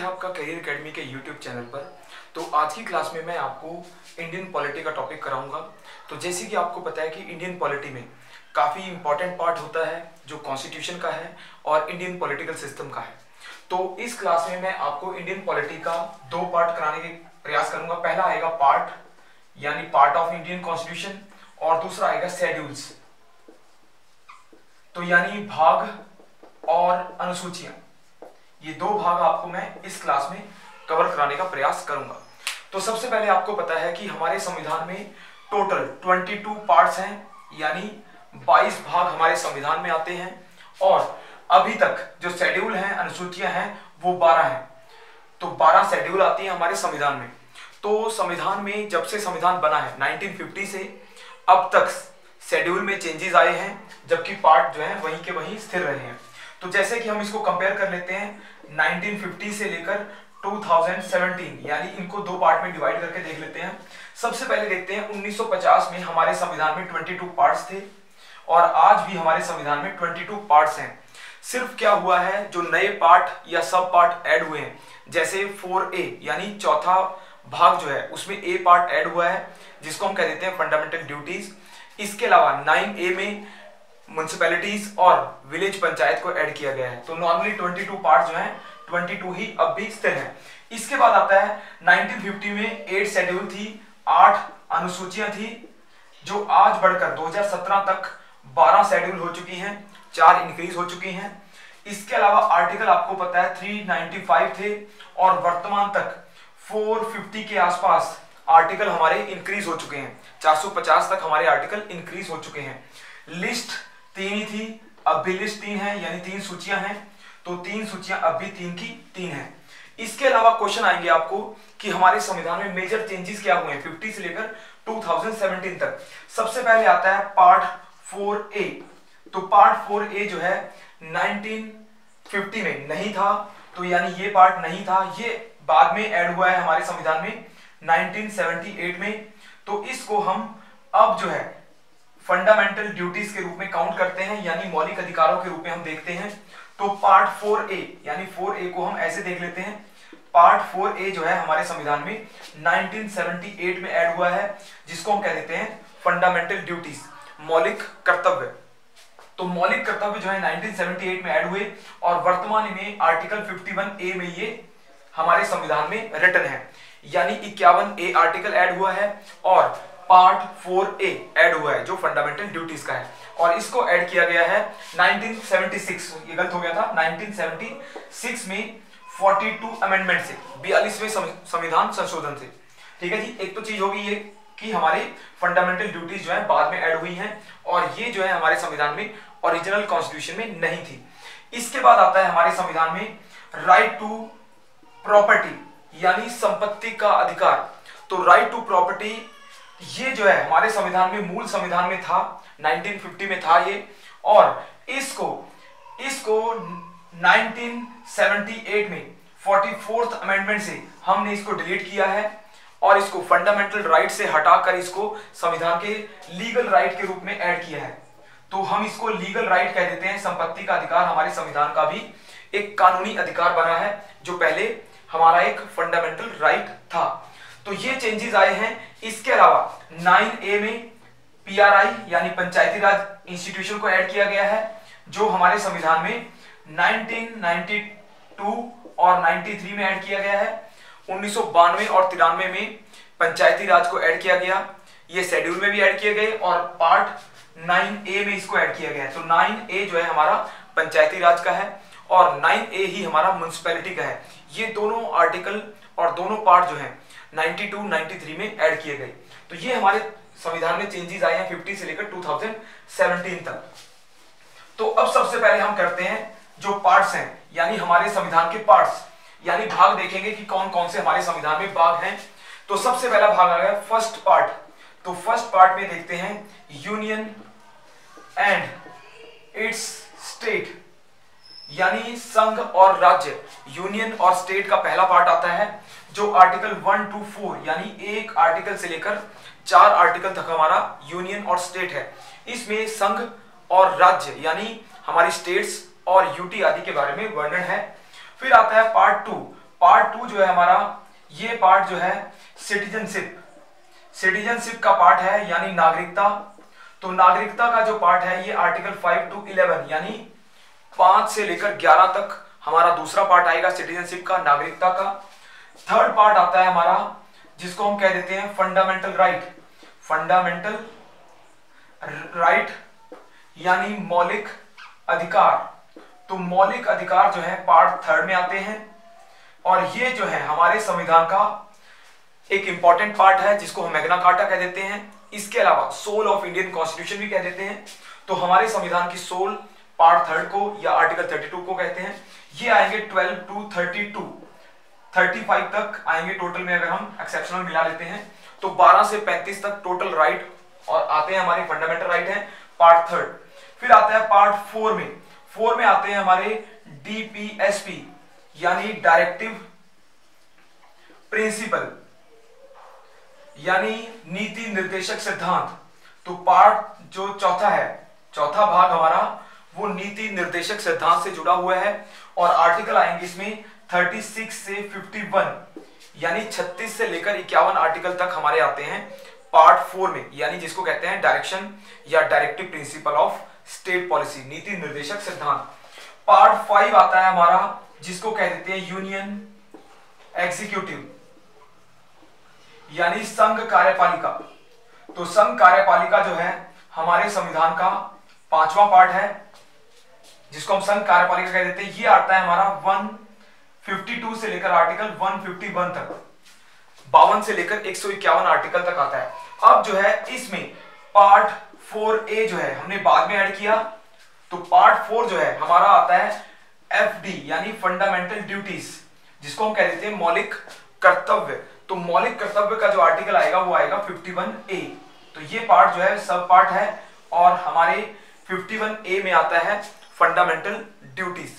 है आपका career academy के यूट्यूब चैनल पर। तो आज की क्लास में मैं आपको इंडियन पॉलिटी का टॉपिक कराऊंगा। तो जैसे कि आपको पता है कि इंडियन पॉलिटी में काफ़ी इंपॉर्टेंट पार्ट होता है जो कॉन्स्टिट्यूशन का है और इंडियन पॉलिटिकल सिस्टम का है। तो इस क्लास में मैं आपको इंडियन पॉलिटी का दो पार्ट कराने के प्रयास करूंगा। पहला आएगा पार्ट यानी पार्ट ऑफ इंडियन कॉन्स्टिट्यूशन और दूसरा आएगा शेड्यूल्स, तो यानी भाग और अनुसूचियां। ये दो भाग आपको मैं इस क्लास में कवर कराने का प्रयास करूंगा। तो सबसे पहले आपको पता है कि हमारे संविधान में टोटल 22 पार्ट्स हैं, यानी 22 भाग हमारे संविधान में आते हैं और अभी तक जो शेड्यूल हैं, अनुसूचियां हैं, वो 12 हैं। तो 12 शेड्यूल आती हैं हमारे संविधान में। तो संविधान में जब से संविधान बना है 1950 से अब तक शेड्यूल में चेंजेस आए हैं, जबकि पार्ट जो है वहीं के वहीं स्थिर रहे हैं। तो जैसे कि हम इसको कंपेयर कर लेते हैं 1950 से लेकर 2017, यानी इनको दो पार्ट में डिवाइड करके देख लेते हैं। सबसे पहले देखते हैं 1950 में हमारे संविधान में 22 पार्ट्स थे और आज भी हमारे संविधान में 22 पार्ट्स हैं। सिर्फ क्या हुआ है, जो नए पार्ट या सब पार्ट ऐड हुए हैं, जैसे 4A यानी चौथा भाग जो है उसमें A पार्ट ऐड हुआ है जिसको हम कह देते हैं फंडामेंटल ड्यूटीज। इसके अलावा 9A में म्युनिसिपैलिटीज और विलेज पंचायत को ऐड किया गया है। तो नॉर्मली 22 पार्ट जो हैं 22 ही अब भी स्थिर हैं। इसके बाद आता है 1950 में 8 शेड्यूल थी, 8 अनुसूचियां थी, जो आज बढ़कर 2017 तक 12 शेड्यूल हो चुकी हैं, 4 इंक्रीज हो चुकी हैं। इसके अलावा आर्टिकल आपको पता है 395 थे और वर्तमान तक 450 के आसपास आर्टिकल हमारे इंक्रीज हो चुके हैं, 450 तक हमारे आर्टिकल इंक्रीज हो चुके हैं। लिस्ट 3 ही थी, अब भी लिस्ट 3 है, यानी 3 सूचियां हैं। तो 3 सूचियां अब भी 3 की 3 हैं। इसके अलावा क्वेश्चन आएंगे आपको कि हमारे संविधान में मेजर चेंजेस क्या हुए हैं 50 से लेकर 2017 तक। सबसे पहले आता है पार्ट 4A। तो पार्ट 4A जो है 1950 में नहीं था, तो यानी ये पार्ट नहीं था, ये बाद में ऐड हुआ है हमारे संविधान में 1978 में। तो इसको हम अब जो है फंडामेंटल ड्यूटीज के रूप में काउंट करते हैं, यानी मौलिक अधिकारों के रूप में हम देखते हैं। तो पार्ट 4A यानी 4A को हम ऐसे देख लेते हैं। पार्ट 4A जो है हमारे संविधान में 1978 में ऐड हुआ है, जिसको हम कह देते हैं फंडामेंटल ड्यूटीज, मौलिक कर्तव्य। तो मौलिक कर्तव्य जो है 1978 में ऐड हुए और वर्तमान में आर्टिकल 51A में ये हमारे संविधान में रिटन है, यानी 51A आर्टिकल ऐड हुआ है और पार्ट 4A ऐड हुआ है जो फंडामेंटल ड्यूटीज का है, और इसको ऐड किया गया है 1976, ये गलत हो गया था, 1976 में 42 अमेंडमेंट से, 42वें संविधान संशोधन से। ठीक है जी। एक तो चीज होगी ये कि हमारे फंडामेंटल ड्यूटीज जो है बाद में ऐड हुई हैं और ये जो है हमारे संविधान में ओरिजिनल कॉन्स्टिट्यूशन में नहीं थी। इसके बाद आता है हमारे संविधान में राइट टू प्रॉपर्टी, यानी संपत्ति का अधिकार। तो राइट टू प्रॉपर्टी ये जो है हमारे संविधान में, मूल संविधान में था, 1950 में था ये, और इसको 1978 में 44th अमेंडमेंट से हमने इसको डिलीट किया है और इसको फंडामेंटल राइट से हटाकर इसको संविधान के लीगल राइट के रूप में ऐड किया है। तो हम इसको लीगल राइट कह देते हैं। संपत्ति का अधिकार हमारे संविधान का भी एक कानूनी अधिकार बना है, जो पहले हमारा एक फंडामेंटल राइट था। तो ये चेंजेस आए हैं। इसके अलावा 9A में PRI यानी पंचायती राज इंस्टीट्यूशन को ऐड किया गया है, जो हमारे संविधान में 1992 और 93 में ऐड किया गया है। 1992 और 93 में पंचायती राज को ऐड किया गया, ये शेड्यूल में भी ऐड किए गए और पार्ट 9A में इसको ऐड किया गया है। तो 9A जो है हमारा पंचायती राज का है और 9A ही हमारा म्युनिसिपैलिटी का है। ये दोनों आर्टिकल और दोनों पार्ट जो है 92, 93 में ऐड किए गए। तो ये हमारे संविधान में चेंजेस आए हैं 50 से लेकर 2017 तक। तो अब सबसे पहले हम करते हैं जो पार्ट्स हैं, यानी हमारे संविधान के पार्ट्स, यानी भाग देखेंगे कि कौन कौन से हमारे संविधान में भाग हैं। तो सबसे पहला भाग आ गया फर्स्ट पार्ट। तो फर्स्ट पार्ट में देखते हैं यूनियन एंड इट्स स्टेट, यानी संघ और राज्य, यूनियन और स्टेट का पहला पार्ट आता है, जो आर्टिकल 1 to 4 यानी एक आर्टिकल से लेकर 4 आर्टिकल तक हमारा यूनियन और स्टेट है। इसमें संघ और राज्य यानी हमारी स्टेट्स और यूटी आदि के बारे में वर्णन है। फिर आता है पार्ट 2। पार्ट 2 जो है हमारा, ये पार्ट जो है सिटीजनशिप का पार्ट है, यानी नागरिकता। तो नागरिकता का जो पार्ट है ये आर्टिकल 5 to 11 यानी 5 से लेकर 11 तक हमारा दूसरा पार्ट आएगा सिटीजनशिप का, नागरिकता का। थर्ड पार्ट आता है हमारा जिसको हम कह देते हैं फंडामेंटल राइट यानी मौलिक अधिकार। तो मौलिक अधिकार जो है पार्ट 3 में आते हैं, और ये जो है हमारे संविधान का एक इंपॉर्टेंट पार्ट है जिसको हम मैग्ना कार्टा कह देते हैं। इसके अलावा सोल ऑफ इंडियन कॉन्स्टिट्यूशन भी कह देते हैं। तो हमारे संविधान की सोल पार्ट 3 को या आर्टिकल 32 को कहते हैं। ये आएंगे 12 to 35 तक आएंगे टोटल में, अगर हम एक्सेप्शनल मिला लेते हैं तो 12 से 35 तक टोटल राइट और आते हैं हमारे फंडामेंटल राइट है पार्ट 3। फिर आता है पार्ट 4 में आते हैं हमारे DPSP यानी डायरेक्टिव प्रिंसिपल यानी नीति निर्देशक सिद्धांत। तो पार्ट जो चौथा भाग हमारा वो नीति निर्देशक सिद्धांत से जुड़ा हुआ है, और आर्टिकल आएंगे इसमें 36 से 51 यानी 36 से लेकर 51 आर्टिकल तक हमारे आते हैं पार्ट 4 में, यानी जिसको कहते हैं डायरेक्शन या directive principle of state policy, नीति निर्देशक सिद्धांत। पार्ट 5 आता है हमारा जिसको कह देते हैं यूनियन एग्जीक्यूटिव यानी संघ कार्यपालिका। तो संघ कार्यपालिका जो है हमारे संविधान का 5वां पार्ट है जिसको हम संघ कार्यपालिका कह देते हैं। ये आता है हमारा 152 से लेकर आर्टिकल 151 तक, 52 से लेकर 151 आर्टिकल तक आता है। अब जो है इसमें पार्ट 4A जो है हमने बाद में ऐड किया। तो पार्ट 4 जो है हमारा आता है FD यानी फंडामेंटल ड्यूटीज, जिसको हम कह देते हैं मौलिक कर्तव्य। तो मौलिक कर्तव्य का जो आर्टिकल आएगा वो आएगा 51A। तो ये पार्ट जो है सब पार्ट है, और हमारे 51A में आता है फंडामेंटल ड्यूटीज।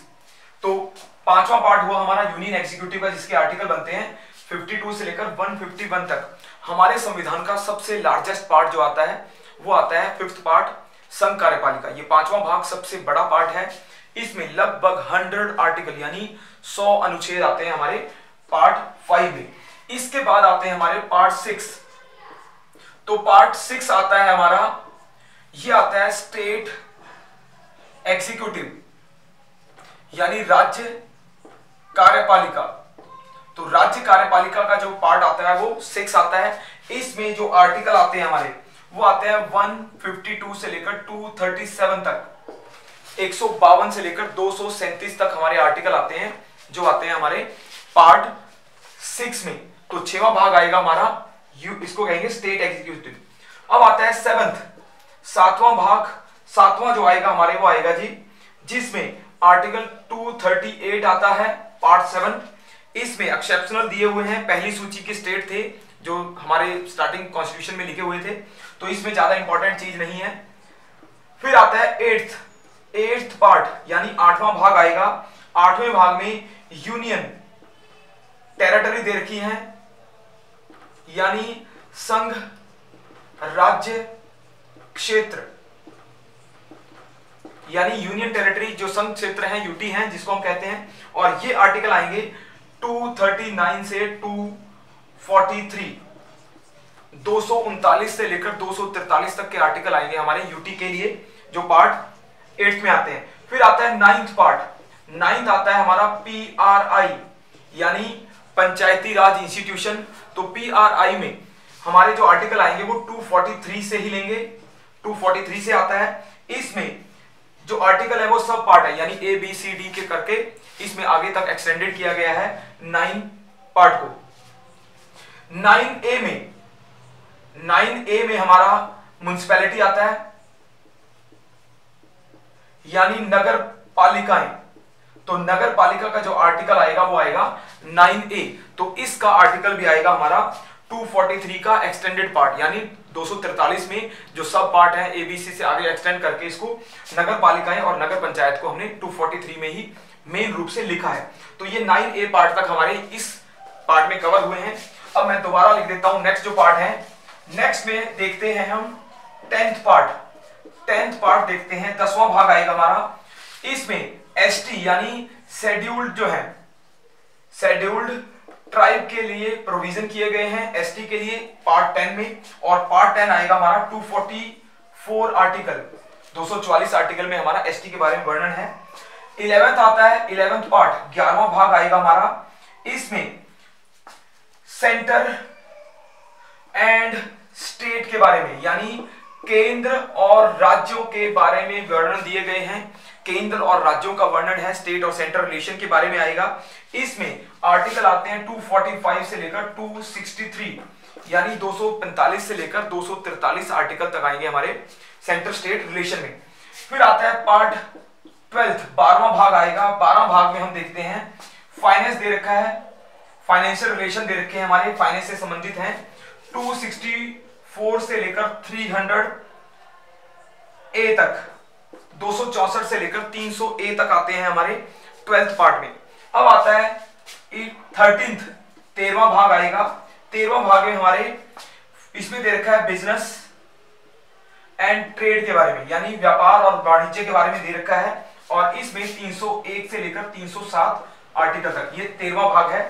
तो 5वां पार्ट हुआ हमारा यूनियन एग्जीक्यूटिव का, जिसके आर्टिकल बनते हैं 52 से लेकर 151 तक। हमारे संविधान का सबसे लार्जेस्ट पार्ट जो आता है वो आता है 5th पार्ट संघ कार्यपालिका। ये 5वां भाग सबसे बड़ा पार्ट है। इसमें लगभग 100 आर्टिकल यानी 100 अनुच्छेद आते हैं हमारे पार्ट 5 में। इसके बाद आते हैं हमारे पार्ट 6। तो पार्ट 6 आता है हमारा, ये आता है स्टेट एग्जीक्यूटिव यानी राज्य कार्यपालिका। तो राज्य कार्यपालिका का जो पार्ट आता है वो 6 आता है। इसमें जो आर्टिकल आते हैं हमारे वो आते हैं 152 से लेकर 237 तक, 152 से लेकर 237 तक हमारे आर्टिकल आते हैं जो आते हैं हमारे पार्ट 6 में। तो 6वां भाग आएगा हमारा, इसको कहेंगे स्टेट एग्जीक्यूटिव। अब आता है 7वां भाग, 7वां जो आएगा हमारे वो आएगा जी जिसमें आर्टिकल 238 आता है पार्ट 7। इसमें एक्सेप्शनल दिए हुए हैं, पहली सूची के स्टेट थे जो हमारे स्टार्टिंग कॉन्स्टिट्यूशन में लिखे हुए थे, तो इसमें ज्यादा इंपॉर्टेंट चीज नहीं है। फिर आता है 8th पार्ट यानी 8वां भाग आएगा। 8वें भाग में यूनियन टेरिटरी दे रखी है यानी संघ राज्य क्षेत्र, यानी यूनियन टेरिटरी जो संघ क्षेत्र है यूटी है जिसको हम कहते हैं। और ये आर्टिकल आएंगे 239 से 243, 239 से लेकर 243 तक के आर्टिकल आएंगे हमारे यूटी के लिए जो पार्ट 8 में आते हैं। फिर आता है 9th पार्ट। 9th आता है हमारा PRI यानी पंचायती राज इंस्टीट्यूशन। तो PRI में हमारे जो आर्टिकल आएंगे वो 243 से ही लेंगे, 243 से आता है। इसमें जो आर्टिकल है वो सब पार्ट है यानी ABCD के करके इसमें आगे तक एक्सटेंडेड किया गया है 9 पार्ट को। 9A में हमारा म्युनिसिपैलिटी आता है यानी नगर पालिकाएं। तो नगर पालिका का जो आर्टिकल आएगा वो आएगा 9A। तो इसका आर्टिकल भी आएगा हमारा 243 का एक्सटेंडेड पार्ट यानी 243 में जो सब पार्ट है ABC से आगे एक्सटेंड करके इसको नगर पालिकाएं और नगर पंचायत को हमने 243 में ही मेन रूप से लिखा है। तो ये 9A पार्ट तक हमारे इस पार्ट में कवर हुए हैं। अब मैं दोबारा लिख देता हूं नेक्स्ट जो पार्ट है। नेक्स्ट में देखते हैं हम 10th पार्ट देखते हैं, 10वां भाग आएगा हमारा। इसमें ST यानी शेड्यूल्ड जो है शेड्यूल्ड ट्राइब के लिए प्रोविजन किए गए हैं, एसटी के लिए पार्ट 10 में, और पार्ट 10 आएगा हमारा 244 आर्टिकल, 244 आर्टिकल में हमारा एसटी के बारे में वर्णन है। 11th आता है, 11th पार्ट 11वां भाग आएगा हमारा, इसमें सेंटर एंड स्टेट के बारे में यानी केंद्र और राज्यों के बारे में वर्णन दिए गए हैं। केंद्र और राज्यों का वर्णन है, स्टेट और सेंट्रल रिलेशन के बारे में आएगा। इसमें आर्टिकल आते हैं 245 से लेकर 263 यानी 245 से लेकर 243 आर्टिकल तक आएंगे हमारे सेंट्रल स्टेट रिलेशन में। फिर आता है पार्ट 12 12वां भाग आएगा। 12वां भाग में हम देखते हैं फाइनेंस दे रखा है, फाइनेंशियल रिलेशन दे रखे हैं हमारे, फाइनेंस से संबंधित हैं। 264 से लेकर 300 ए तक, 264 से लेकर 300 ए तक आते हैं हमारे 12th पार्ट में। अब आता है 13वां भाग आएगा। 13वां भाग में हमारे इसमें दे रखा है बिजनेस एंड ट्रेड के बारे में यानी व्यापार और वाणिज्य के बारे में दे रखा है, और इसमें 301 से लेकर 307 आर्टिकल तक, ये 13वां भाग है।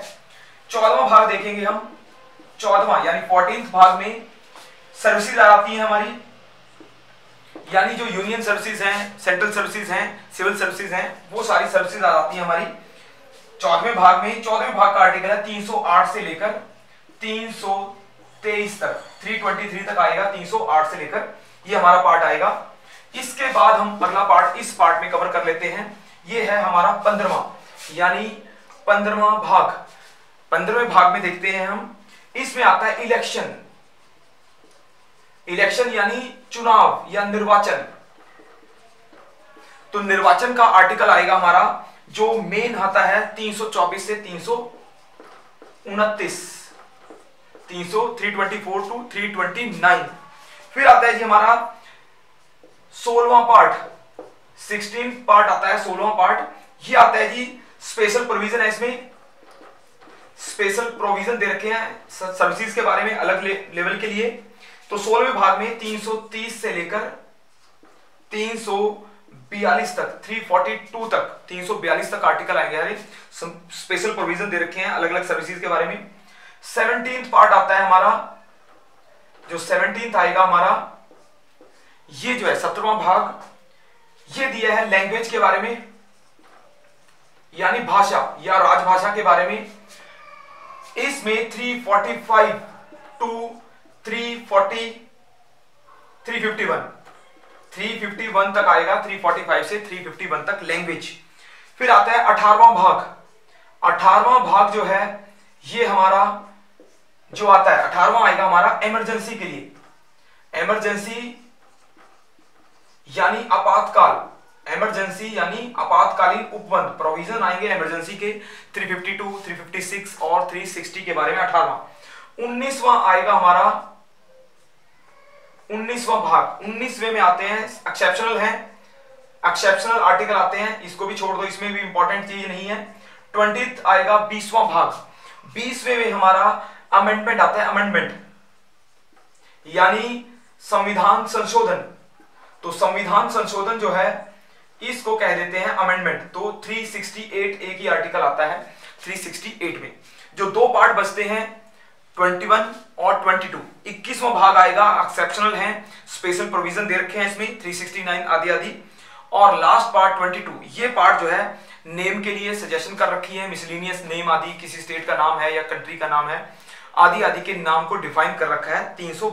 14वां भाग देखेंगे हम, 14वां यानी 14th भाग में सर्विसेज आती हैं हमारी, यानी जो यूनियन सर्विसेज हैं, सेंट्रल सर्विसेज हैं, सिविल सर्विसेज हैं, वो सारी सर्विसेज आ जाती हैं हमारी 14वें भाग में। 14वें भाग का आर्टिकल है 308 से लेकर 323 तक, 323 तक आएगा, 308 से लेकर, ये हमारा पार्ट आएगा। इसके बाद हम अगला पार्ट इस पार्ट में कवर कर लेते हैं, ये है हमारा 15वां यानी 15वां भाग। 15वें भाग में देखते हैं हम, इसमें आता है इलेक्शन, इलेक्शन यानी चुनाव या निर्वाचन। तो निर्वाचन का आर्टिकल आएगा हमारा जो मेन आता है 324 से 329, 324 टू 329। फिर आता है जी हमारा 16वां पार्ट, 16 पार्ट आता है, 16वां पार्ट ये आता है जी स्पेशल प्रोविजन है। इसमें स्पेशल प्रोविजन दे रखे हैं सर्विसेज के बारे में अलग लेवल के लिए। तो 16वें भाग में 330 से लेकर 342 तक, 342 तक, 342 तक आर्टिकल आएंगे, यानी स्पेशल प्रोविजन दे रखे हैं अलग अलग सर्विसेज के बारे में। 17th पार्ट आता है हमारा, जो 17th आएगा हमारा, ये जो है 17वां भाग, ये दिया है लैंग्वेज के बारे में यानी भाषा या राजभाषा के बारे में। इसमें 345 टू 351 तक आएगा, 345 से 351 तक लैंग्वेज। फिर आता है 18वां भाग। 18वां भाग जो है ये हमारा जो आता है 18वां आएगा हमारा इमरजेंसी के लिए, इमरजेंसी यानी आपातकाल, इमरजेंसी यानी आपातकालीन उपबंध प्रोविजन आएंगे इमरजेंसी के 352, 356 और 360 के बारे में 18वां। 19वां आएगा हमारा 19वां भाग। 19वें में आते हैं एक्सेप्शनल हैं, एक्सेप्शनल आर्टिकल आते हैं, इसको भी छोड़ दो, इसमें भी इंपॉर्टेंट चीज नहीं है। 20th आएगा 20वां भाग। 20वें में हमारा अमेंडमेंट आता है, अमेंडमेंट यानी संविधान संशोधन। तो संविधान संशोधन जो है इसको कह देते हैं अमेंडमेंट। तो 368 ए की आर्टिकल आता है 368 में। जो दो पार्ट बचते हैं 21 और 22। 21वां भाग आएगा, एक्सेप्शनल है, स्पेशल प्रोविजन दे रखे हैं इसमें 369 आदि आदि। और लास्ट पार्ट 22, ये पार्ट जो है नेम के लिए सजेशन कर रखी है, मिसलिनियस नेम आदि, किसी स्टेट का नाम है या कंट्री का नाम है आदि आदि के नाम को डिफाइन कर रखा है 300,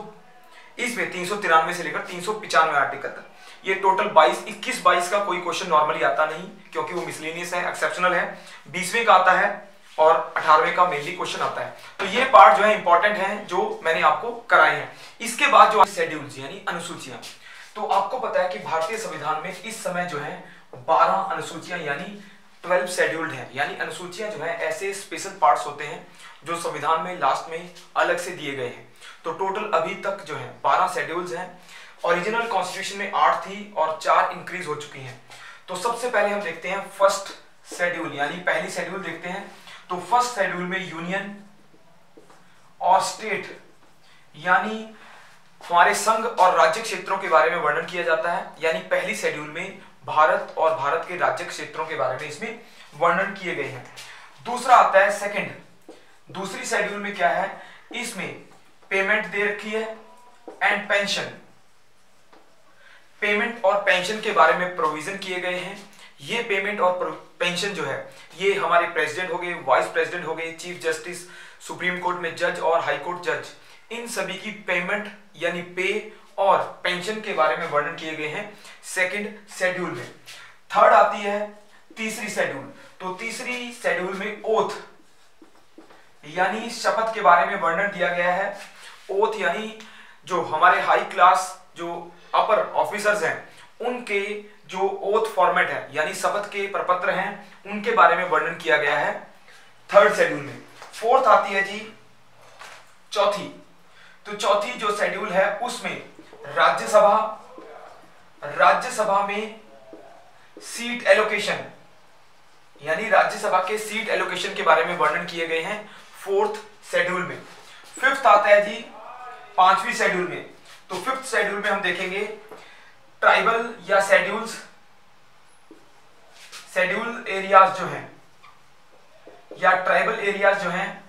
इसमें 393 से लेकर 395 आर्टिकल तक। ये टोटल 21-22 का कोई क्वेश्चन नॉर्मली आता नहीं क्योंकि वो मिसलेनियस है, एक्सेप्शनल है। 20वें का आता है और 18वें का मेनली क्वेश्चन आता है। तो ये पार्ट जो है इंपॉर्टेंट है जो मैंने आपको कराए हैं। इसके बाद जो शेड्यूल्स यानी अनुसूचियां, तो आपको पता है कि भारतीय संविधान में इस समय जो है 12 अनुसूचियां यानी 12 शेड्यूल्ड है। यानी अनुसूचियां जो है ऐसे स्पेशल पार्ट्स होते हैं जो संविधान में लास्ट में अलग से दिए गए हैं। तो टोटल अभी तक जो है 12 शेड्यूल्स हैं। ओरिजिनल कॉन्स्टिट्यूशन में 8 थी और 4 इंक्रीज हो चुकी हैं। तो सबसे पहले हम देखते हैं फर्स्ट शेड्यूल यानी पहली शेड्यूल देखते हैं। तो फर्स्ट शेड्यूल में यूनियन और स्टेट यानी हमारे संघ और राज्य क्षेत्रों के बारे में वर्णन किया जाता है। यानी पहली शेड्यूल में भारत और भारत के राज्य क्षेत्रों के बारे में इसमें वर्णन किए गए हैं। दूसरा आता है सेकंड। दूसरी शेड्यूल में क्या है, इसमें पेमेंट दे रखी है एंड पेंशन, पेमेंट और पेंशन के बारे में प्रोविजन किए गए हैं। ये पेमेंट और पेंशन जो है ये हमारे प्रेसिडेंट हो गए, वाइस प्रेसिडेंट हो गए, चीफ जस्टिस, सुप्रीम कोर्ट में जज और हाई कोर्ट जज, इन सभी की पेमेंट यानी पे और पेंशन के बारे में वर्णन किए गए हैं सेकंड शेड्यूल में। थर्ड आती है तीसरी शेड्यूल। तो तीसरी शेड्यूल में ओथ यानी शपथ के बारे में वर्णन दिया गया है। ओथ यानी जो हमारे हाई क्लास जो अपर ऑफिसर्स हैं उनके जो ओथ फॉर्मेट है यानी शपथ के प्रपत्र हैं उनके बारे में वर्णन किया गया है थर्ड शेड्यूल में। फोर्थ आती है जी चौथी। तो चौथी जो शेड्यूल है उसमें राज्यसभा में सीट एलोकेशन यानी राज्यसभा के सीट एलोकेशन के बारे में वर्णन किए गए हैं फोर्थ शेड्यूल में। फिफ्थ आता है जी पांचवी शेड्यूल में। तो फिफ्थ शेड्यूल में हम देखेंगे ट्राइबल या शेड्यूल एरियाज जो हैं या ट्राइबल एरियाज जो हैं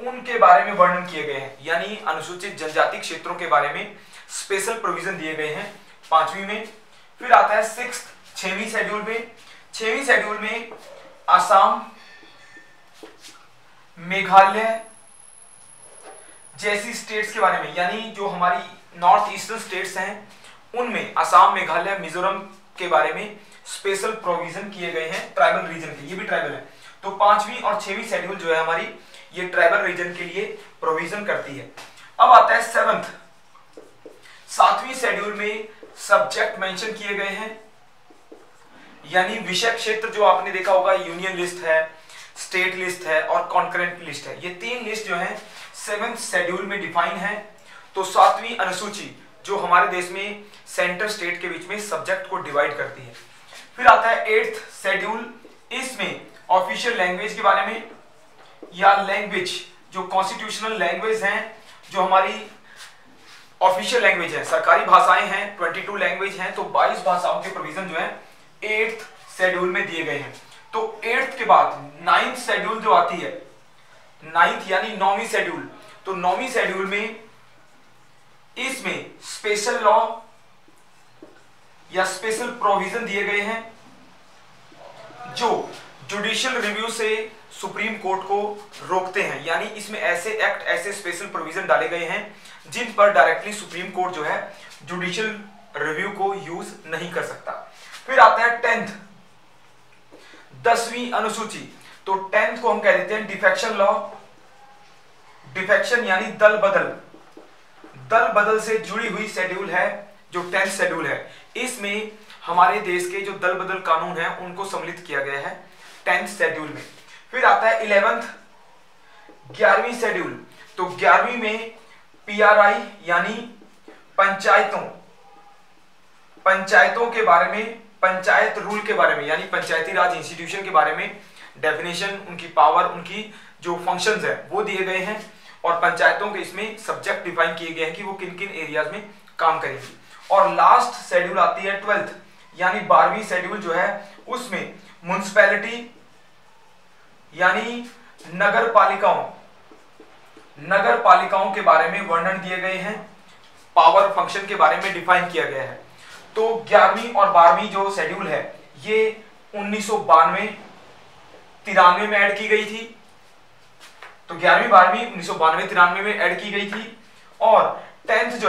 उनके बारे में वर्णन किए गए हैं यानी अनुसूचित जनजाति क्षेत्रों के बारे में स्पेशल प्रोविजन दिए गए हैं पांचवी में। फिर आता है सिक्स्थ छठवीं शेड्यूल में। छठवीं शेड्यूल में असम, मेघालय जैसी स्टेट्स के बारे में यानी जो हमारी नॉर्थ ईस्टर्न स्टेट्स हैं उनमें असम, मेघालय, मिजोरम के बारे में स्पेशल प्रोविजन किए गए हैं ट्राइबल रीजन के, ये भी ट्राइबल है। तो पांचवी और छठवीं शेड्यूल जो है हमारी ये ट्राइबल रीजन के लिए प्रोविजन करती है। अब आता है सेवंथ, सातवीं शेड्यूल में सब्जेक्ट मेंशन किए गए हैं यानी विषय क्षेत्र जो आपने देखा होगा यूनियन लिस्ट है, स्टेट लिस्ट है और कॉन्करेंट लिस्ट है, ये तीन लिस्ट जो है सेवेंथ शेड्यूल में डिफाइन है। तो सातवीं अनुसूची जो हमारे देश में सेंटर स्टेट के बीच में सब्जेक्ट को डिवाइड करती है। फिर आता है एट्थ शेड्यूल, इसमें ऑफिशियल लैंग्वेज के बारे में या लैंग्वेज जो कॉन्स्टिट्यूशनल लैंग्वेज हैं, जो हमारी ऑफिशियल लैंग्वेज है, सरकारी भाषाएं हैं, 22 लैंग्वेज हैं, तो 22 भाषाओं के प्रोविजन जो है एट्थ शेड्यूल में दिए गए हैं। तो एट्थ के बाद नाइन्थ शेड्यूल जो आती है, नाइन्थ यानी नौवीं शेड्यूल, तो नौवीं शेड्यूल में इसमें स्पेशल लॉ या स्पेशल प्रोविजन दिए गए हैं जो जुडिशियल रिव्यू से सुप्रीम कोर्ट को रोकते हैं यानी इसमें ऐसे एक्ट, ऐसे स्पेशल प्रोविजन डाले गए हैं जिन पर डायरेक्टली सुप्रीम कोर्ट जो है जुडिशियल रिव्यू को यूज नहीं कर सकता। फिर आता है टेंथ, 10वीं अनुसूची। तो टेंथ को हम कह देते हैं डिफेक्शन लॉ। डिफेक्शन यानी दल बदल से जुड़ी हुई शेड्यूल है जो 10th शेड्यूल है। इसमें हमारे देश के जो दल बदल कानून है उनको सम्मिलित किया गया है 10th शेड्यूल में। फिर आता है 11th, 11वीं शेड्यूल। तो 11वीं में पीआरआई यानी पंचायतों के बारे में, पंचायत रूल के बारे में यानी पंचायती राज इंस्टीट्यूशन के बारे में डेफिनेशन, उनकी पावर, उनकी जो फंक्शंस है वो दिए गए हैं और पंचायतों के इसमें सब्जेक्ट डिफाइन किए गए हैं कि वो किन किन एरियाज में काम करेंगी। और लास्ट शेड्यूल आती है 12th यानी 12वीं शेड्यूल जो है उसमें म्युनिसिपैलिटी यानी नगर पालिकाओं के बारे में वर्णन दिए गए हैं, पावर फंक्शन के बारे में डिफाइन किया गया है। तो 11वीं और 12वीं जो शेड्यूल है ये 1992-93 में ऐड की गई थी। तो 11वीं 12वीं 1992-93 में ऐड की गई थी और 10th जो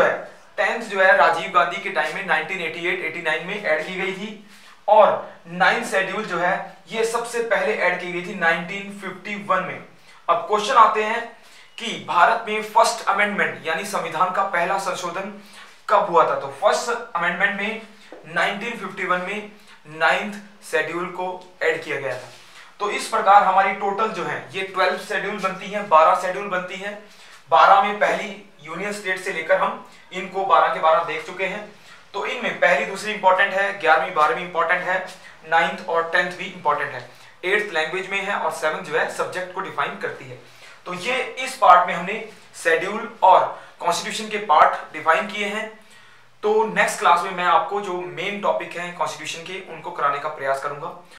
है राजीव गांधी के टाइम में 1988-89 में ऐड की गई थी और 9th शेड्यूल जो है ये सबसे पहले ऐड की गई थी 1951 में। अब क्वेश्चन आते हैं कि भारत में फर्स्ट अमेंडमेंट यानी संविधान का पहला संशोधन कब हुआ था। तो फर्स्ट अमेंडमेंट में 1951 में 9th शेड्यूल को ऐड किया गया था। तो इस प्रकार हमारी टोटल जो है ये 12 शेड्यूल बनती है, 12 शेड्यूल बनती है। 12 में पहली यूनियन स्टेट से लेकर हम इनको 12 के 12 देख चुके हैं। तो इनमें पहली दूसरी इंपॉर्टेंट है, 11वीं 12वीं इंपॉर्टेंट है, 9th और 10th भी इंपॉर्टेंट है, 8th लैंग्वेज में है और 7th जो है सब्जेक्ट को डिफाइन करती है। तो ये इस पार्ट में हमने शेड्यूल और कॉन्स्टिट्यूशन के पार्ट डिफाइन किए हैं। तो नेक्स्ट क्लास में मैं आपको जो मेन टॉपिक है कॉन्स्टिट्यूशन के उनको कराने का प्रयास करूंगा।